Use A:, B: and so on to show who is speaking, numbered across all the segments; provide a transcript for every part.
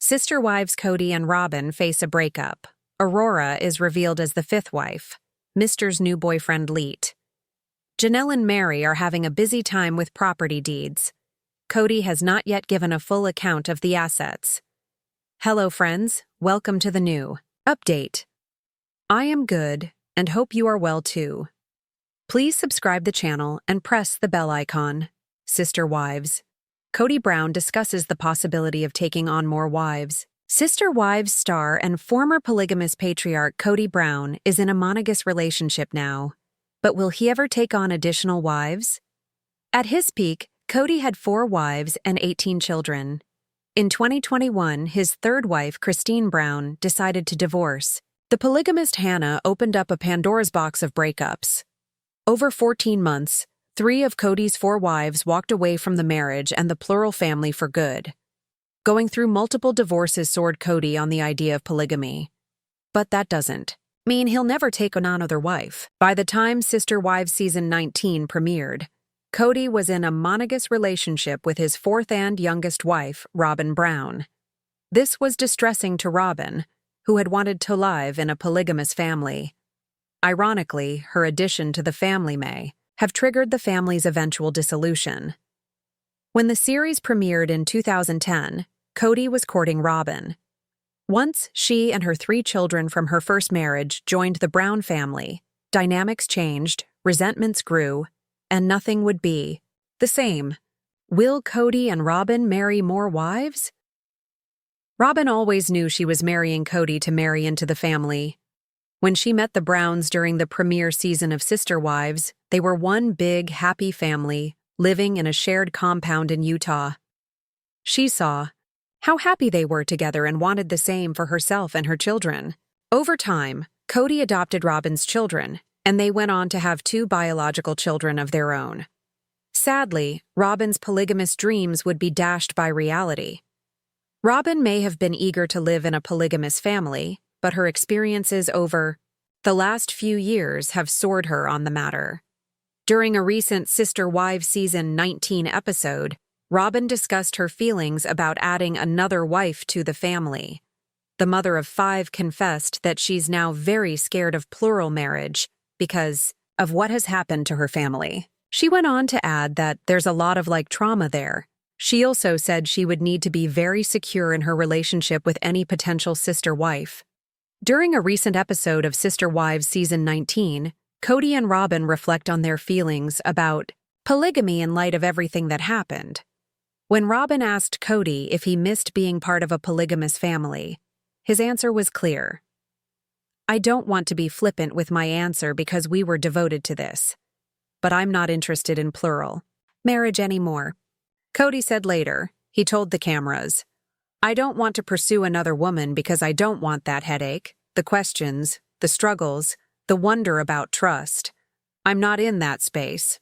A: Sister wives Kody and Robyn face a breakup. Aurora is revealed as the fifth wife. Mr.'s new boyfriend Leet. Janelle and Meri are having a busy time with property deeds. Kody has not yet given a full account of the assets. Hello friends, welcome to the new update. I am good and hope you are well too. Please subscribe the channel and press the bell icon. Sister Wives. Kody Brown discusses the possibility of taking on more wives. Sister Wives star and former polygamous patriarch Kody Brown is in a monogamous relationship now. But will he ever take on additional wives? At his peak, Kody had 4 wives and 18 children. In 2021, his third wife, Kody Brown, decided to divorce. The polygamist Hannah opened up a Pandora's box of breakups. Over 14 months, 3 of Kody's 4 wives walked away from the marriage and the plural family for good. Going through multiple divorces soared Kody on the idea of polygamy. But that doesn't mean he'll never take on another wife. By the time Sister Wives Season 19 premiered, Kody was in a monogamous relationship with his 4th and youngest wife, Robyn Brown. This was distressing to Robyn, who had wanted to live in a polygamous family. Ironically, her addition to the family may have triggered the family's eventual dissolution. When the series premiered in 2010, Kody was courting Robyn. Once she and her 3 children from her first marriage joined the Brown family, dynamics changed, resentments grew, and nothing would be the same. Will Kody and Robyn marry more wives? Robyn always knew she was marrying Kody to marry into the family. When she met the Browns during the premiere season of Sister Wives, they were one big, happy family, living in a shared compound in Utah. She saw how happy they were together and wanted the same for herself and her children. Over time, Kody adopted Robyn's children, and they went on to have 2 biological children of their own. Sadly, Robyn's polygamous dreams would be dashed by reality. Robyn may have been eager to live in a polygamous family, but her experiences over the last few years have soured her on the matter. During a recent Sister Wives Season 19 episode, Robyn discussed her feelings about adding another wife to the family. The mother of 5 confessed that she's now very scared of plural marriage because of what has happened to her family. She went on to add that there's a lot of trauma there. She also said she would need to be very secure in her relationship with any potential sister wife. During a recent episode of Sister Wives Season 19, Kody and Robyn reflect on their feelings about polygamy in light of everything that happened. When Robyn asked Kody if he missed being part of a polygamous family, his answer was clear. I don't want to be flippant with my answer because we were devoted to this. But I'm not interested in plural marriage anymore. Kody said later, he told the cameras, I don't want to pursue another woman because I don't want that headache, the questions, the struggles, the wonder about trust. I'm not in that space.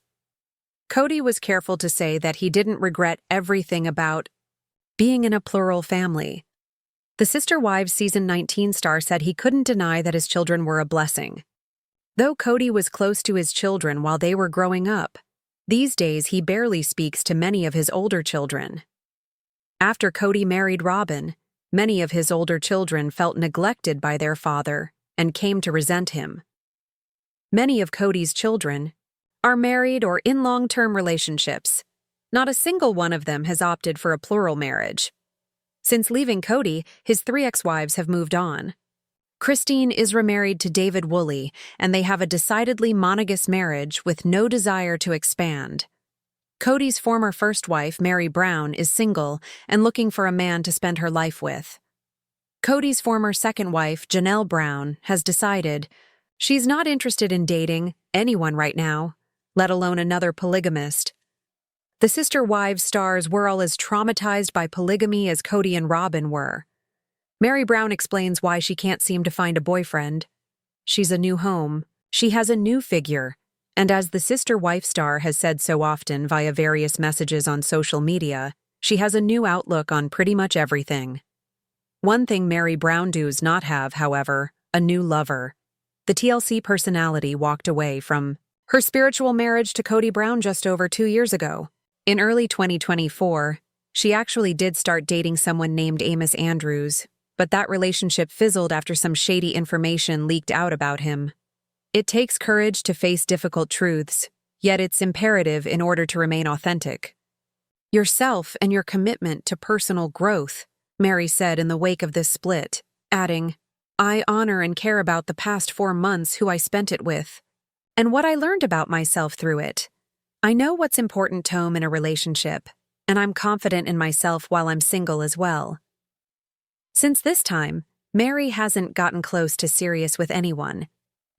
A: Kody was careful to say that he didn't regret everything about being in a plural family. The Sister Wives Season 19 star said he couldn't deny that his children were a blessing. Though Kody was close to his children while they were growing up, these days he barely speaks to many of his older children. After Kody married Robyn, many of his older children felt neglected by their father and came to resent him. Many of Kody's children are married or in long-term relationships. Not a single one of them has opted for a plural marriage. Since leaving Kody, his 3 ex-wives have moved on. Kody is remarried to David Woolley, and they have a decidedly monogamous marriage with no desire to expand. Kody's former first wife, Meri Brown, is single and looking for a man to spend her life with. Kody's former second wife, Janelle Brown, has decided she's not interested in dating anyone right now, let alone another polygamist. The Sister Wives stars were all as traumatized by polygamy as Kody and Robyn were. Meri Brown explains why she can't seem to find a boyfriend. She's a new home. She has a new figure. And as the Sister Wife star has said so often via various messages on social media, she has a new outlook on pretty much everything. One thing Meri Brown does not have, however, a new lover. The TLC personality walked away from her spiritual marriage to Kody Brown just over 2 years ago. In early 2024, She actually did start dating someone named Amos Andrews, but that relationship fizzled after some shady information leaked out about him. It takes courage to face difficult truths, yet it's imperative in order to remain authentic. Yourself and your commitment to personal growth, Meri said in the wake of this split, adding, I honor and care about the past 4 months who I spent it with, and what I learned about myself through it. I know what's important to in a relationship, and I'm confident in myself while I'm single as well. Since this time, Meri hasn't gotten close to serious with anyone,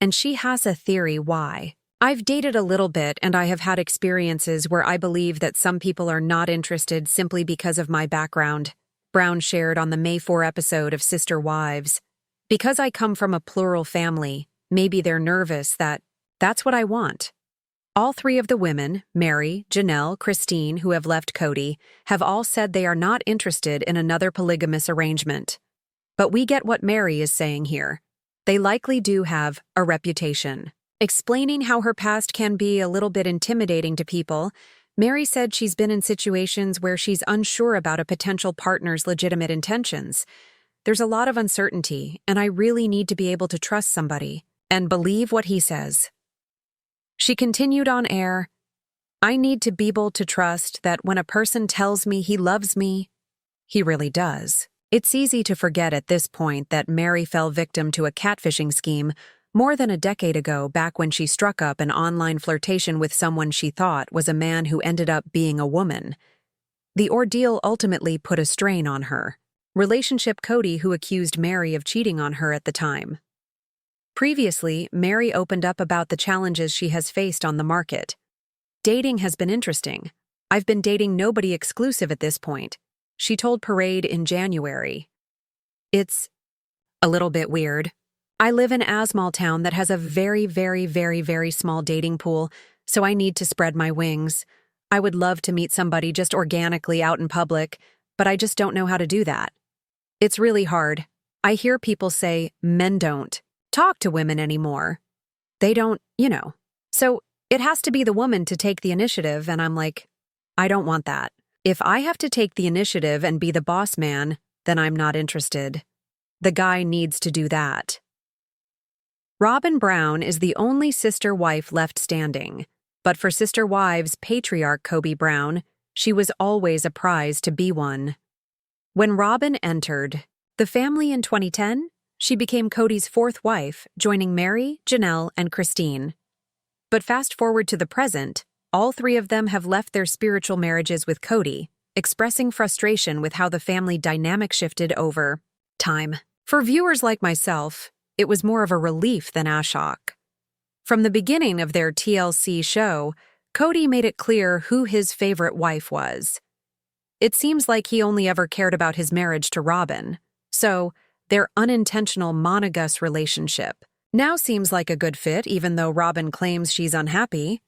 A: and she has a theory why. I've dated a little bit and I have had experiences where I believe that some people are not interested simply because of my background, Brown shared on the May 4 episode of Sister Wives. Because I come from a plural family, maybe they're nervous that's what I want. All 3 of the women, Meri, Janelle, Christine, who have left Kody, have all said they are not interested in another polygamous arrangement. But we get what Meri is saying here. They likely do have a reputation. Explaining how her past can be a little bit intimidating to people, Meri said she's been in situations where she's unsure about a potential partner's legitimate intentions. There's a lot of uncertainty, and I really need to be able to trust somebody and believe what he says. She continued on air, I need to be able to trust that when a person tells me he loves me, he really does. It's easy to forget at this point that Meri fell victim to a catfishing scheme more than a decade ago, back when she struck up an online flirtation with someone she thought was a man who ended up being a woman. The ordeal ultimately put a strain on her relationship. Kody, who accused Meri of cheating on her at the time. Previously, Meri opened up about the challenges she has faced on the market. Dating has been interesting. I've been dating nobody exclusive at this point, she told Parade in January. It's a little bit weird. I live in a small town that has a very, very, very, very small dating pool, so I need to spread my wings. I would love to meet somebody just organically out in public, but I just don't know how to do that. It's really hard. I hear people say men don't talk to women anymore. They don't, So it has to be the woman to take the initiative, and I'm like, I don't want that. If I have to take the initiative and be the boss man, then I'm not interested. The guy needs to do that. Robyn Brown is the only sister wife left standing, but for Sister Wives patriarch Kody Brown, she was always a prize to be one. When Robyn entered the family in 2010, she became Kody's 4th wife, joining Meri, Janelle, and Christine. But fast forward to the present, all 3 of them have left their spiritual marriages with Kody, expressing frustration with how the family dynamic shifted over time. For viewers like myself, it was more of a relief than a shock. From the beginning of their TLC show, Kody made it clear who his favorite wife was. It seems like he only ever cared about his marriage to Robyn, so their unintentional monogamous relationship now seems like a good fit, even though Robyn claims she's unhappy.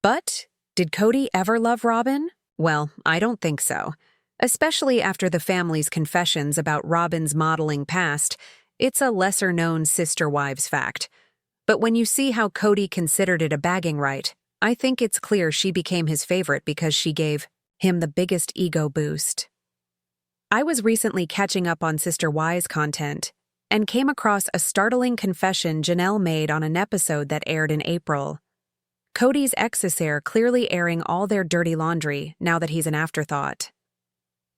A: But did Kody ever love Robyn? Well, I don't think so. Especially after the family's confessions about Robyn's modeling past, it's a lesser-known Sister Wives fact. But when you see how Kody considered it a bagging right, I think it's clear she became his favorite because she gave him the biggest ego boost. I was recently catching up on Sister Wives content and came across a startling confession Janelle made on an episode that aired in April. Kody's exes are clearly airing all their dirty laundry now that he's an afterthought.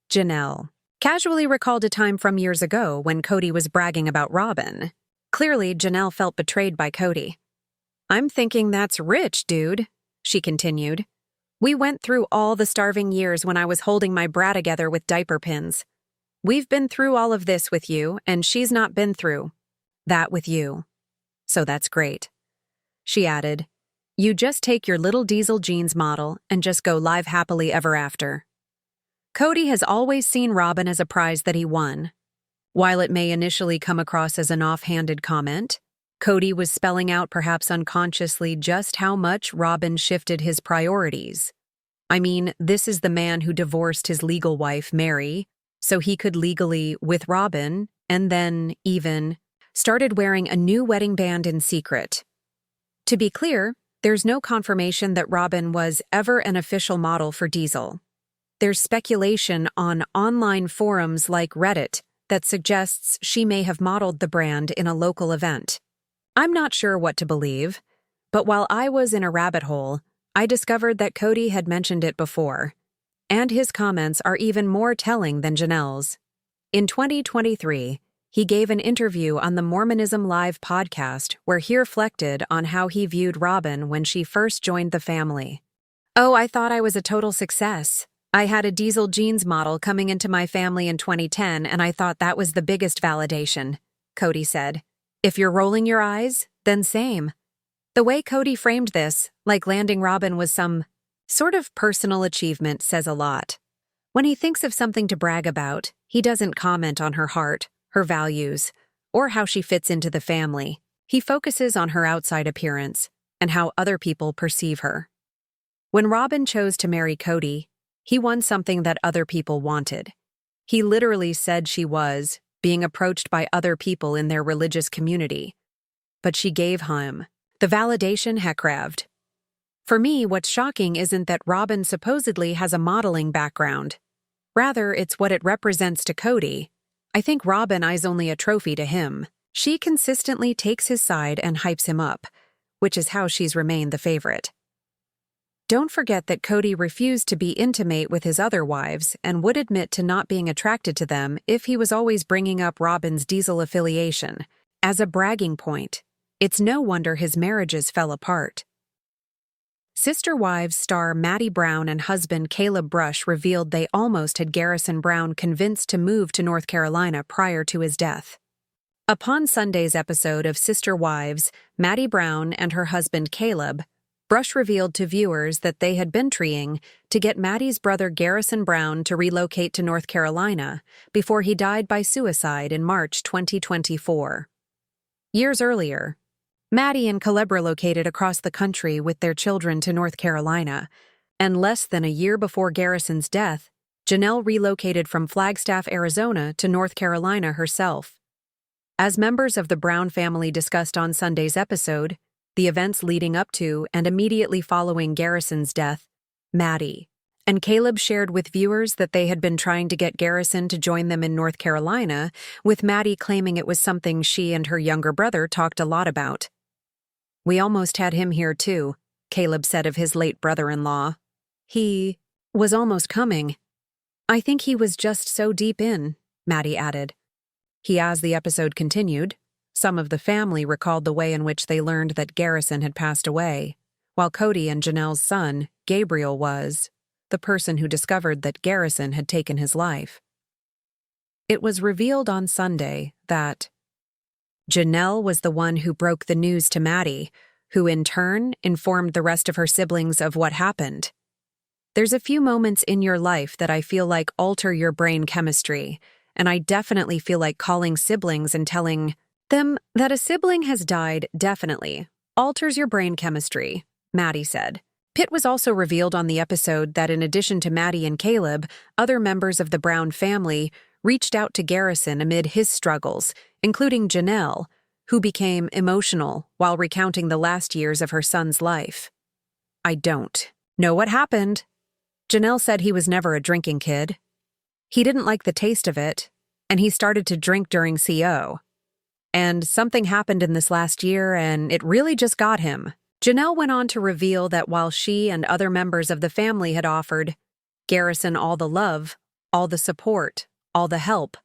A: Janelle casually recalled a time from years ago when Kody was bragging about Robyn. Clearly, Janelle felt betrayed by Kody. I'm thinking that's rich, dude, she continued. We went through all the starving years when I was holding my bra together with diaper pins. We've been through all of this with you, and she's not been through that with you. So that's great. She added, you just take your little diesel jeans model and just go live happily ever after. Kody has always seen Robyn as a prize that he won. While it may initially come across as an offhanded comment, Kody was spelling out perhaps unconsciously just how much Robyn shifted his priorities. I mean, this is the man who divorced his legal wife, Meri, so he could legally with Robyn, and then even started wearing a new wedding band in secret. To be clear, there's no confirmation that Robyn was ever an official model for Diesel. there's speculation on online forums like Reddit that suggests she may have modeled the brand in a local event. I'm not sure what to believe, but while I was in a rabbit hole, I discovered that Kody had mentioned it before, and his comments are even more telling than Janelle's. In 2023, he gave an interview on the Mormonism Live podcast where he reflected on how he viewed Robyn when she first joined the family. "Oh, I thought I was a total success. I had a diesel jeans model coming into my family in 2010, and I thought that was the biggest validation," Kody said. "If you're rolling your eyes, then same." The way Kody framed this, like landing Robyn was some sort of personal achievement, says a lot. When he thinks of something to brag about, he doesn't comment on her heart, her values, or how she fits into the family. He focuses on her outside appearance and how other people perceive her. When Robyn chose to marry Kody, he won something that other people wanted. He literally said she was being approached by other people in their religious community. But she gave him the validation he craved. For me, what's shocking isn't that Robyn supposedly has a modeling background. Rather, it's what it represents to Kody. I think Robyn is only a trophy to him. She consistently takes his side and hypes him up, which is how she's remained the favorite. Don't forget that Kody refused to be intimate with his other wives and would admit to not being attracted to them if he was always bringing up Robyn's diesel affiliation as a bragging point. It's no wonder his marriages fell apart. Sister Wives star Meri Brown and husband Caleb Brush revealed they almost had Garrison Brown convinced to move to North Carolina prior to his death. Upon Sunday's episode of Sister Wives, Meri Brown and her husband Caleb, Brush revealed to viewers that they had been trying to get Maddie's brother Garrison Brown to relocate to North Carolina before he died by suicide in March 2024. Years earlier, Maddie and Caleb relocated across the country with their children to North Carolina, and less than a year before Garrison's death, Janelle relocated from Flagstaff, Arizona to North Carolina herself. As members of the Brown family discussed on Sunday's episode, the events leading up to and immediately following Garrison's death, Maddie and Caleb shared with viewers that they had been trying to get Garrison to join them in North Carolina, with Maddie claiming it was something she and her younger brother talked a lot about. "We almost had him here too," Caleb said of his late brother-in-law. "He was almost coming. I think he was just so deep in," Maddie added. As the episode continued, some of the family recalled the way in which they learned that Garrison had passed away, while Kody and Janelle's son, Gabriel, was the person who discovered that Garrison had taken his life. It was revealed on Sunday that Janelle was the one who broke the news to Maddie, who in turn informed the rest of her siblings of what happened. There's a few moments in your life that I feel like alter your brain chemistry, and I definitely feel like calling siblings and telling them that a sibling has died definitely alters your brain chemistry, Maddie said. Pitt was also revealed on the episode that in addition to Maddie and Caleb, other members of the Brown family reached out to Garrison amid his struggles, including Janelle, who became emotional while recounting the last years of her son's life. "I don't know what happened." Janelle said he was never a drinking kid. He didn't like the taste of it, and he started to drink during CO. And something happened in this last year, and it really just got him. Janelle went on to reveal that while she and other members of the family had offered Garrison all the love, all the support, all the help,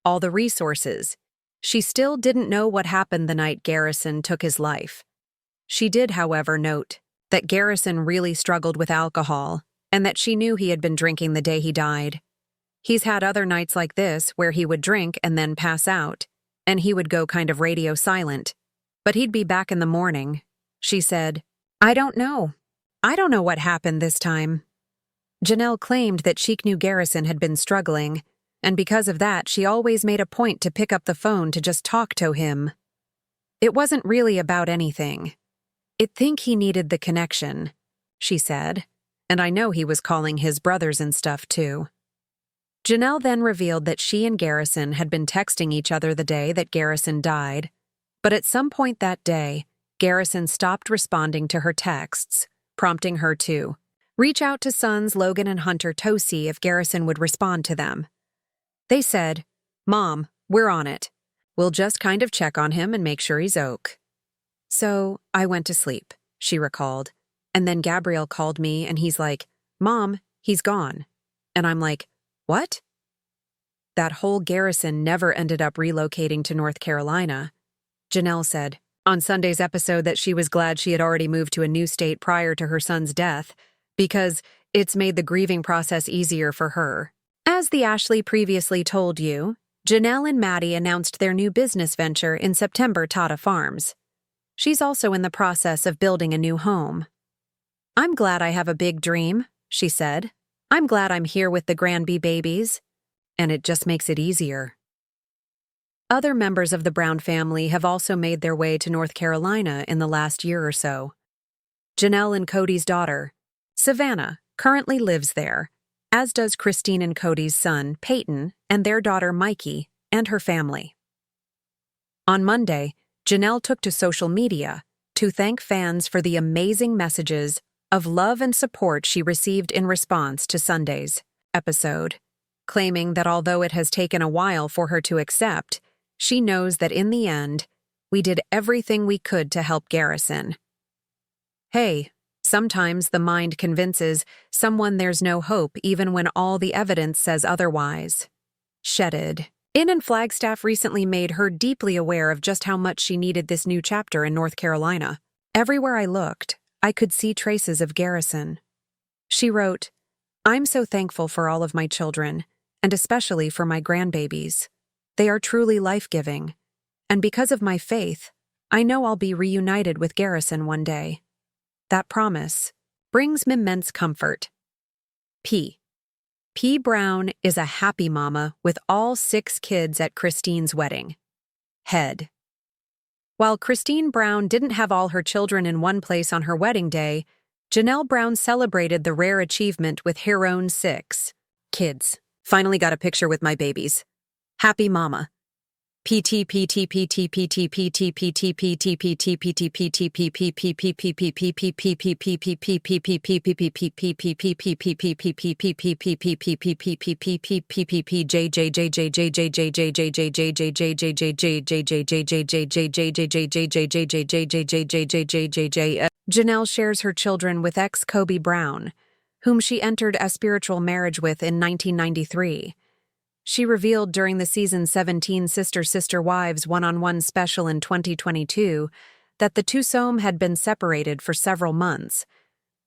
A: all the resources, she still didn't know what happened the night Garrison took his life. She did, however, note that Garrison really struggled with alcohol and that she knew he had been drinking the day he died. He's had other nights like this where he would drink and then pass out, and he would go kind of radio silent. But he'd be back in the morning. She said, I don't know what happened this time." Janelle claimed that she knew Garrison had been struggling, and because of that, she always made a point to pick up the phone to just talk to him. "It wasn't really about anything. I think he needed the connection," she said, "and I know he was calling his brothers and stuff too." Janelle then revealed that she and Garrison had been texting each other the day that Garrison died, but at some point that day, Garrison stopped responding to her texts, prompting her to reach out to sons Logan and Hunter to see if Garrison would respond to them. They said, "Mom, we're on it. We'll just kind of check on him and make sure he's ok." So I went to sleep, she recalled. And then Gabriel called me and he's like, "Mom, he's gone." And I'm like, "What?" That whole Garrison never ended up relocating to North Carolina. Janelle said on Sunday's episode that she was glad she had already moved to a new state prior to her son's death because it's made the grieving process easier for her. As the Ashley previously told you, Janelle and Maddie announced their new business venture in September, Tata Farms. She's also in the process of building a new home. "I'm glad I have a big dream," she said. "I'm glad I'm here with the Granby babies, and it just makes it easier." Other members of the Brown family have also made their way to North Carolina in the last year or so. Janelle and Kody's daughter, Savannah, currently lives there, as does Christine and Kody's son, Peyton, and their daughter, Mikey, and her family. On Monday, Janelle took to social media to thank fans for the amazing messages of love and support she received in response to Sunday's episode, claiming that although it has taken a while for her to accept, she knows that in the end, we did everything we could to help Garrison. "Hey, sometimes the mind convinces someone there's no hope even when all the evidence says otherwise." Shedded. In and Flagstaff recently made her deeply aware of just how much she needed this new chapter in North Carolina. "Everywhere I looked, I could see traces of Garrison." She wrote, "I'm so thankful for all of my children, and especially for my grandbabies. They are truly life-giving, and because of my faith, I know I'll be reunited with Garrison one day. That promise brings me immense comfort." P. Brown is a happy mama with all 6 kids at Christine's wedding. Head. While Christine Brown didn't have all her children in one place on her wedding day, Janelle Brown celebrated the rare achievement with her own 6 kids. "Finally got a picture with my babies. Happy mama. Janelle shares her children with ex-Kody Brown, whom she entered a spiritual marriage with in 1993. She revealed during the season 17 Sister Wives one-on-one special in 2022 that the twosome had been separated for several months.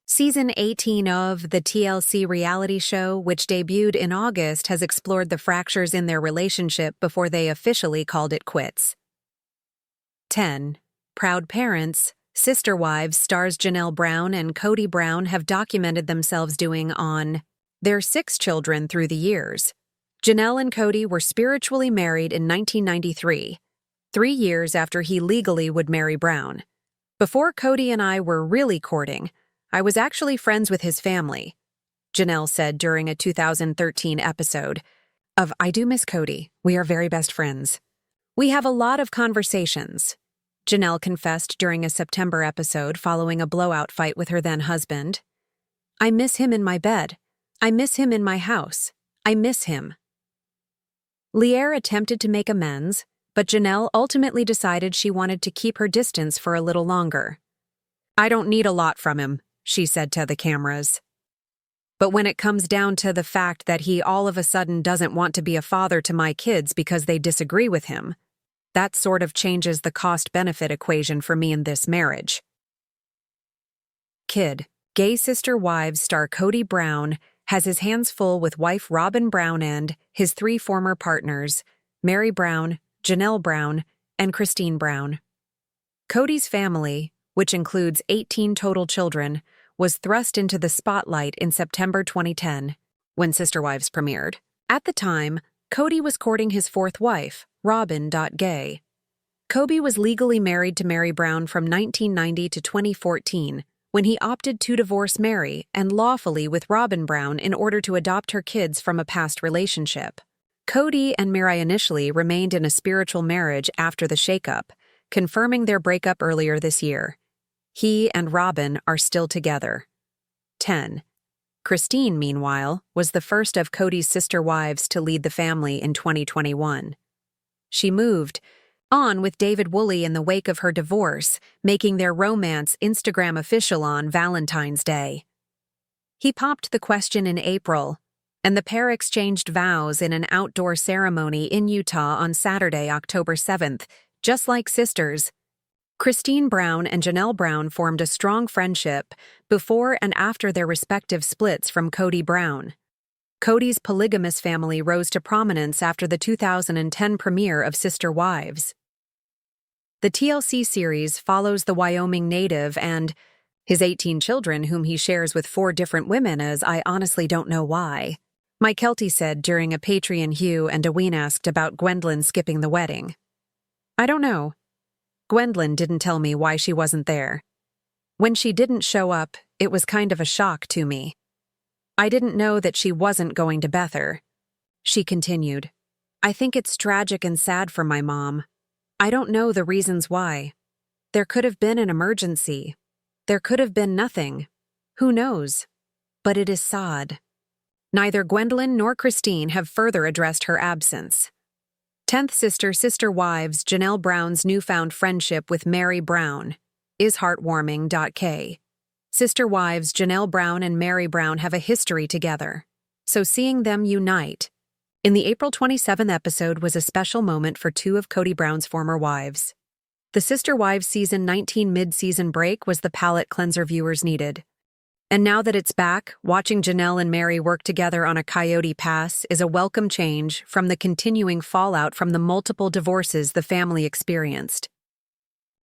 A: Season 18 of the TLC reality show, which debuted in August, has explored the fractures in their relationship before they officially called it quits. 10. Proud parents. Sister Wives stars Janelle Brown and Kody Brown have documented themselves doing on their 6 children through the years. Janelle and Kody were spiritually married in 1993, 3 years after he legally would marry Brown. "Before Kody and I were really courting, I was actually friends with his family," Janelle said during a 2013 episode of "I Do Miss Kody. We are very best friends. We have a lot of conversations," Janelle confessed during a September episode following a blowout fight with her then-husband. "I miss him in my bed. I miss him in my house. I miss him." Lear attempted to make amends, but Janelle ultimately decided she wanted to keep her distance for a little longer. "I don't need a lot from him," she said to the cameras. "But when it comes down to the fact that he all of a sudden doesn't want to be a father to my kids because they disagree with him, that sort of changes the cost-benefit equation for me in this marriage." Kid. Gay Sister Wives star Kody Brown has his hands full with wife Robyn Brown and his 3 former partners, Meri Brown, Janelle Brown, and Christine Brown. Kody's family, which includes 18 total children, was thrust into the spotlight in September 2010, when Sister Wives premiered. At the time, Kody was courting his 4th wife, Robyn Gay. Kody was legally married to Meri Brown from 1990 to 2014, when he opted to divorce Meri and lawfully with Robyn Brown in order to adopt her kids from a past relationship. Kody and Meri initially remained in a spiritual marriage after the shakeup, confirming their breakup earlier this year. He and Robyn are still together. 10. Christine, meanwhile, was the first of Kody's sister wives to lead the family in 2021. She moved on with David Woolley in the wake of her divorce, making their romance Instagram official on Valentine's Day. He popped the question in April, and the pair exchanged vows in an outdoor ceremony in Utah on Saturday, October 7th, just like sisters. Christine Brown and Janelle Brown formed a strong friendship before and after their respective splits from Kody Brown. Kody's polygamous family rose to prominence after the 2010 premiere of Sister Wives. The TLC series follows the Wyoming native and his 18 children, whom he shares with 4 different women, as I honestly don't know why. Mike Kelty said during a Patreon Hugh and Eween asked about Gwendolyn skipping the wedding. I don't know. Gwendolyn didn't tell me why she wasn't there. When she didn't show up, it was kind of a shock to me. I didn't know that she wasn't going to Bether. She continued, I think it's tragic and sad for my mom. I don't know the reasons why. There could have been an emergency. There could have been nothing. Who knows? But it is sad. Neither Gwendolyn nor Christine have further addressed her absence. 10th Sister Wives Janelle Brown's newfound friendship with Meri Brown is heartwarming. K. Sister Wives Janelle Brown and Meri Brown have a history together, so seeing them unite in the April 27th episode was a special moment for 2 of Kody Brown's former wives. The Sister Wives Season 19 mid-season break was the palate cleanser viewers needed. And now that it's back, watching Janelle and Meri work together on a Coyote Pass is a welcome change from the continuing fallout from the multiple divorces the family experienced.